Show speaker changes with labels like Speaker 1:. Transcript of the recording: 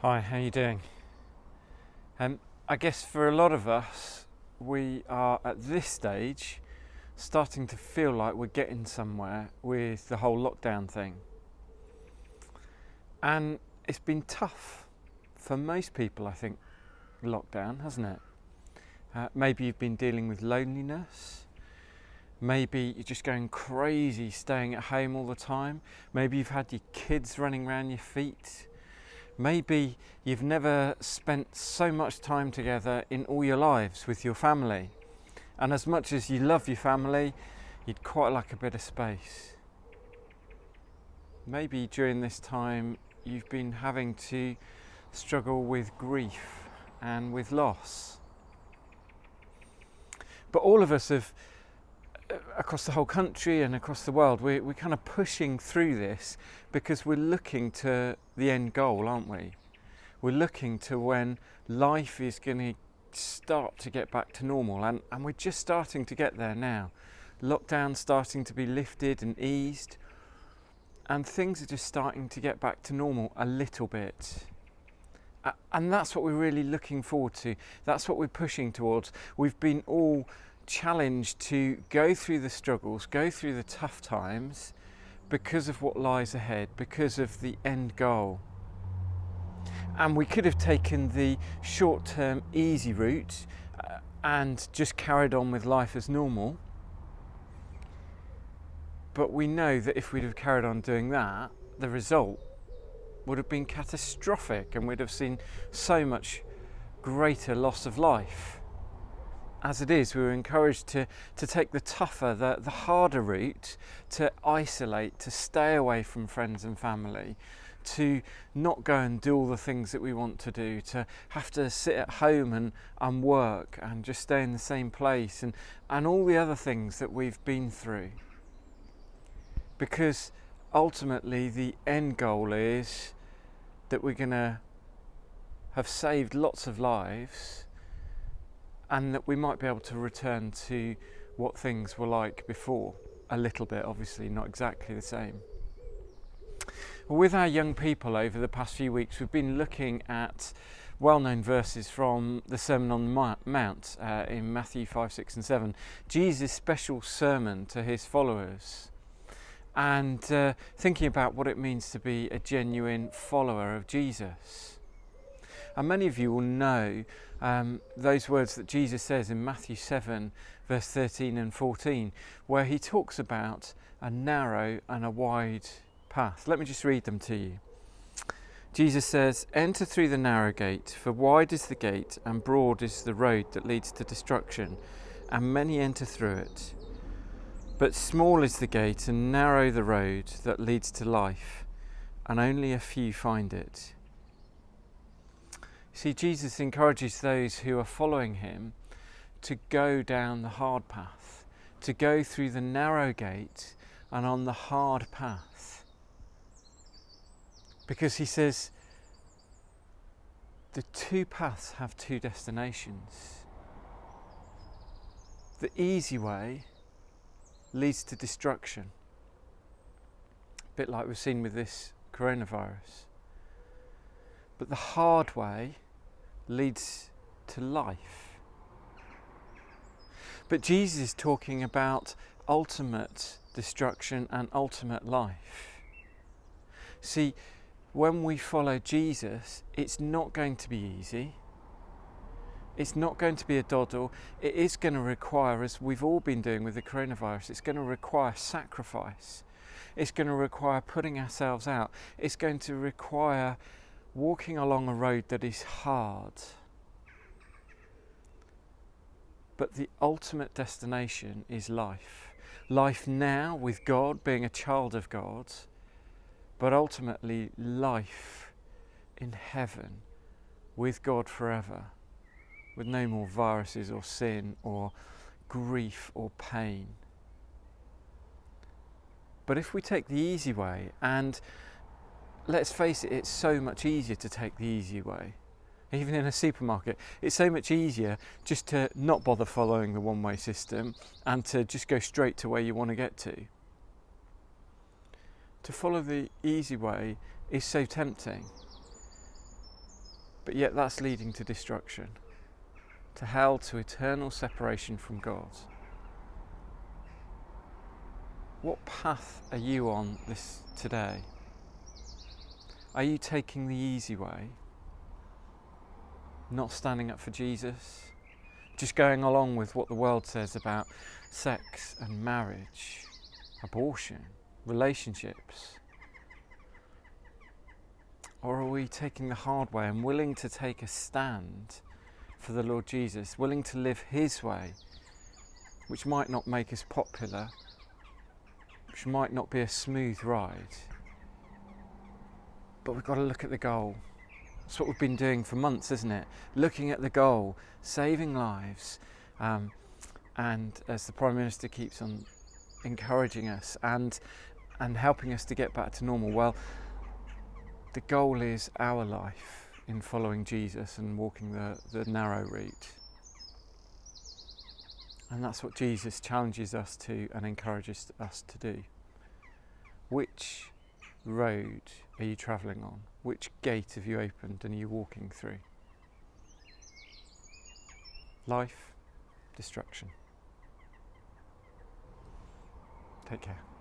Speaker 1: Hi, how you doing? I guess for a lot of us, we are at this stage starting to feel like we're getting somewhere with the whole lockdown thing. And it's been tough for most people, I think, lockdown, hasn't it? Maybe you've been dealing with loneliness. Maybe you're just going crazy staying at home all the time. Maybe you've had your kids running around your feet. Maybe you've never spent so much time together in all your lives with your family. And as much as you love your family, you'd quite like a bit of space. Maybe during this time you've been having to struggle with grief and with loss. But all of us have, across the whole country and across the world, we're kind of pushing through this because we're looking to the end goal, aren't we? We're looking to when life is going to start to get back to normal, and we're just starting to get there now. Lockdown's starting to be lifted and eased, and things are just starting to get back to normal a little bit. And that's what we're really looking forward to. That's what we're pushing towards. We've been all challenged to go through the struggles, go through the tough times because of what lies ahead, because of the end goal. And we could have taken the short-term easy route and just carried on with life as normal. But we know that if we'd have carried on doing that, the result would have been catastrophic and we'd have seen so much greater loss of life. As it is, we were encouraged to take the tougher, the harder route, to isolate, to stay away from friends and family, to not go and do all the things that we want to do, to have to sit at home and work and just stay in the same place and all the other things that we've been through. Because ultimately the end goal is that we're going to have saved lots of lives and that we might be able to return to what things were like before. A little bit, obviously, not exactly the same. With our young people over the past few weeks, we've been looking at well-known verses from the Sermon on the Mount in Matthew 5, 6 and 7, Jesus' special sermon to his followers, and thinking about what it means to be a genuine follower of Jesus. And many of you will know those words that Jesus says in Matthew 7, verse 13 and 14, where he talks about a narrow and a wide path. Let me just read them to you. Jesus says, "Enter through the narrow gate, for wide is the gate and broad is the road that leads to destruction, and many enter through it. But small is the gate and narrow the road that leads to life, and only a few find it." See, Jesus encourages those who are following him to go down the hard path, to go through the narrow gate and on the hard path. Because he says the two paths have two destinations. The easy way leads to destruction, a bit like we've seen with this coronavirus. But the hard way leads to life. But Jesus is talking about ultimate destruction and ultimate life. See, when we follow Jesus, it's not going to be easy. It's not going to be a doddle. It is going to require, as we've all been doing with the coronavirus, it's going to require sacrifice. It's going to require putting ourselves out. It's going to require walking along a road that is hard. But the ultimate destination is life. Life now with God, being a child of God, but ultimately life in heaven with God forever, with no more viruses or sin or grief or pain. But if we take the easy way, and let's face it, it's so much easier to take the easy way. Even in a supermarket, it's so much easier just to not bother following the one-way system and to just go straight to where you want to get to. To follow the easy way is so tempting. but yet that's leading to destruction, to hell, to eternal separation from God. What path are you on this today? Are you taking the easy way? Not standing up for Jesus? Just going along with what the world says about sex and marriage, abortion, relationships? Or are we taking the hard way and willing to take a stand for the Lord Jesus, willing to live his way, which might not make us popular, which might not be a smooth ride, but we've got to look at the goal. That's what we've been doing for months, isn't it? Looking at the goal, saving lives, and as the Prime Minister keeps on encouraging us and helping us to get back to normal, well, the goal is our life in following Jesus and walking the narrow route. And that's what Jesus challenges us to and encourages us to do. Which road are you travelling on? Which gate have you opened and are you walking through? Life, destruction. Take care.